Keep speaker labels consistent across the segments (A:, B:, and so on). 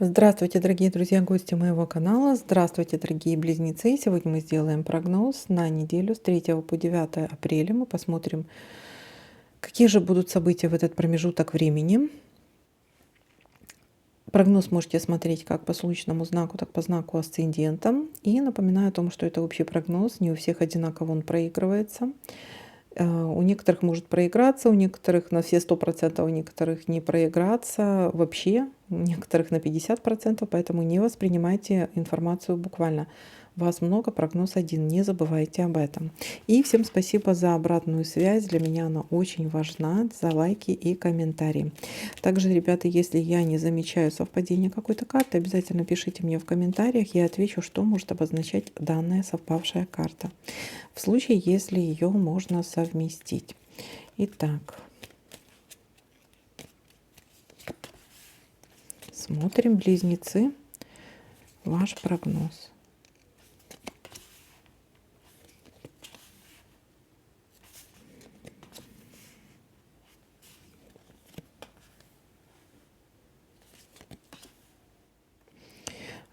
A: Здравствуйте, дорогие друзья, гости моего канала. Здравствуйте, дорогие близнецы. Сегодня мы сделаем прогноз на неделю с 3 по 9 апреля. Мы посмотрим, какие же будут события в этот промежуток времени. Прогноз можете смотреть как по солнечному знаку, так и по знаку асцендента. И напоминаю о том, что это общий прогноз, не у всех одинаково он проигрывается. У некоторых может проиграться, у некоторых на все 100%, у некоторых не проиграться вообще, у некоторых на 50%, поэтому не воспринимайте информацию буквально. Вас много, прогноз один, не забывайте об этом. И всем спасибо за обратную связь, для меня она очень важна, за лайки и комментарии. Также, ребята, если я не замечаю совпадения какой-то карты, обязательно пишите мне в комментариях, я отвечу, что может обозначать данная совпавшая карта. В случае, если ее можно совместить. Итак, смотрим, близнецы, ваш прогноз.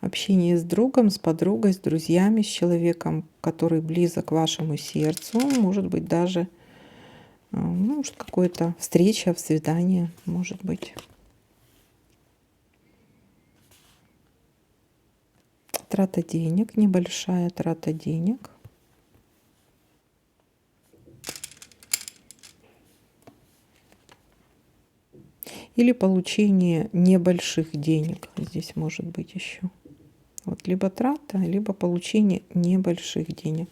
A: Общение с другом, с подругой, с друзьями, с человеком, который близок к вашему сердцу, может быть даже может, какая-то встреча, свидание, может быть. Трата денег, небольшая трата денег. Или получение небольших денег. Здесь может быть еще. Вот либо трата, либо получение небольших денег.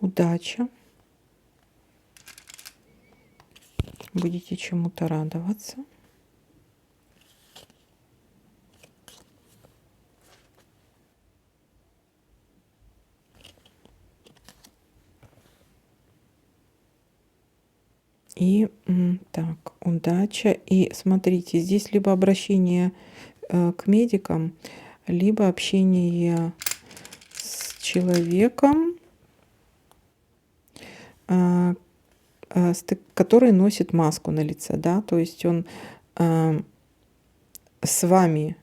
A: Удача. Будете чему-то радоваться. И так, удача. И смотрите, здесь либо обращение к медикам, либо общение с человеком, который носит маску на лице, да, то есть он с вами,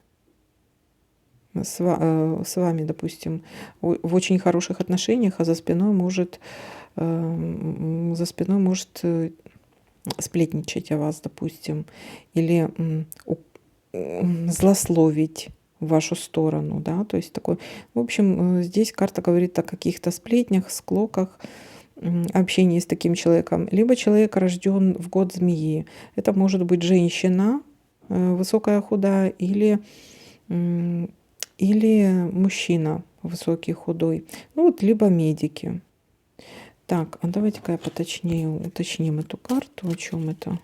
A: допустим, в очень хороших отношениях, а за спиной может сплетничать о вас, допустим, или злословить в вашу сторону, да, то есть такой, в общем, здесь карта говорит о каких-то сплетнях, склоках, общении с таким человеком, либо человек рожден в год змеи. Это может быть женщина, высокая, худая, или мужчина высокий, худой. Ну вот, либо медики. Так, а давайте-ка я поточнее уточним эту карту, о чем это.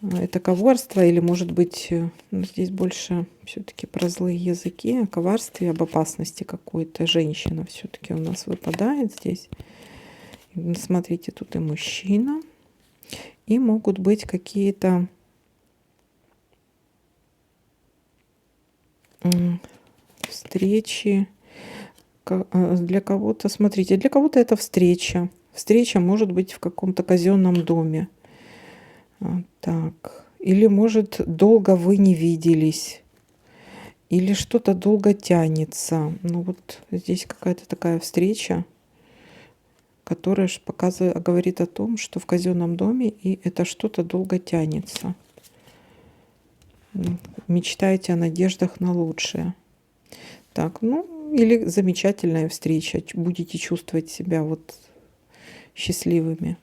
A: Это коварство или, может быть, здесь больше все-таки про злые языки, о коварстве, об опасности какой-то. Женщина все-таки у нас выпадает здесь. Смотрите, тут и мужчина, и могут быть какие-то встречи для кого-то. Смотрите, для кого-то это встреча. Встреча может быть в каком-то казенном доме. Так. Или, может, долго вы не виделись. Или что-то долго тянется. Ну вот здесь какая-то такая встреча, которая говорит о том, что в казенном доме и это что-то долго тянется. Мечтаете о надеждах на лучшее. Так, ну, или замечательная встреча. Будете чувствовать себя вот счастливыми.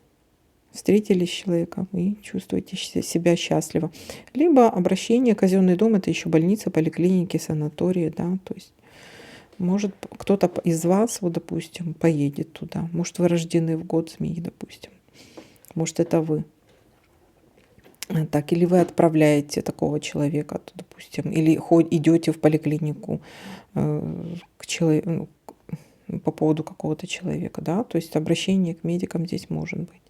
A: встретились с человеком и чувствуете себя счастливо. Либо обращение, казенный дом — это еще больницы, поликлиники, санатории, да, то есть может кто-то из вас, вот, допустим, поедет туда. Может, вы рождены в год змеи, допустим. Может, это вы. Так, или вы отправляете такого человека, допустим, или идете в поликлинику к человеку, по поводу какого-то человека, да, то есть обращение к медикам здесь может быть.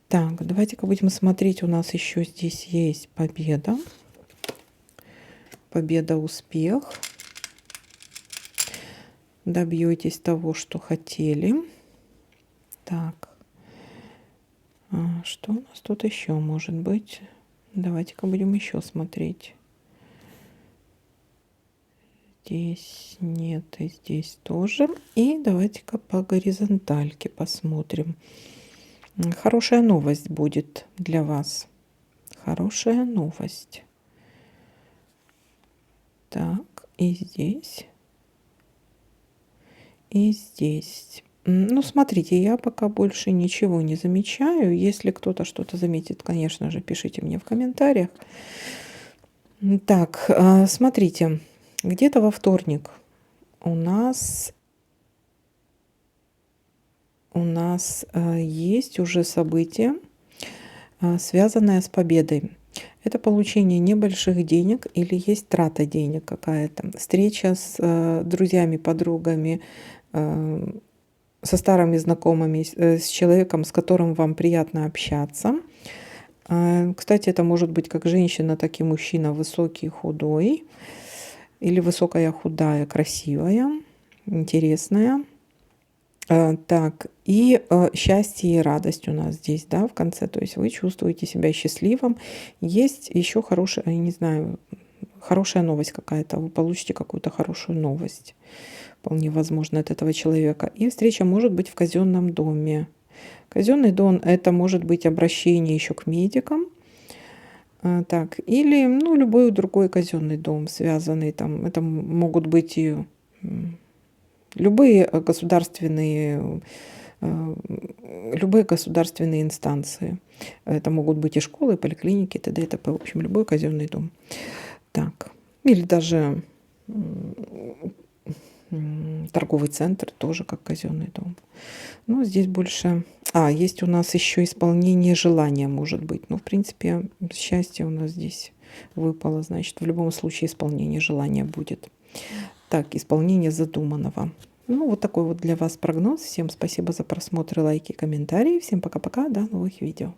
A: Так, давайте-ка будем смотреть, у нас еще здесь есть победа. Победа, успех. Добьетесь того, что хотели. Так, что у нас тут еще может быть? Давайте-ка будем еще смотреть. Здесь нет, и здесь тоже. И давайте-ка по горизонтальке посмотрим. Хорошая новость будет для вас. Хорошая новость. Так, и здесь. И здесь. Ну, смотрите, я пока больше ничего не замечаю. Если кто-то что-то заметит, конечно же, пишите мне в комментариях. Так, смотрите, где-то во вторник у нас есть уже событие, связанное с победой. Это получение небольших денег или есть трата денег какая-то. Встреча с друзьями, подругами, со старыми знакомыми, с человеком, с которым вам приятно общаться. Кстати, это может быть как женщина, так и мужчина, высокий, худой, или высокая, худая, красивая, интересная. Так, и счастье и радость у нас здесь, да, в конце. То есть вы чувствуете себя счастливым. Есть еще хорошая, я не знаю, хорошая новость какая-то. Вы получите какую-то хорошую новость. Вполне возможно, от этого человека. И встреча может быть в казенном доме. Казенный дом — это может быть обращение еще к медикам. Так, или, ну, любой другой казенный дом, связанный там. Это могут быть и любые государственные инстанции. Это могут быть и школы, и поликлиники, т.д. и т.п. В общем, любой казенный дом. Так, или даже торговый центр тоже как казенный дом. Ну, здесь больше... есть у нас еще исполнение желания, может быть. Ну, в принципе, счастье у нас здесь выпало. Значит, в любом случае исполнение желания будет. Так, исполнение задуманного. Ну, вот такой вот для вас прогноз. Всем спасибо за просмотр, лайки, комментарии. Всем пока-пока, до новых видео.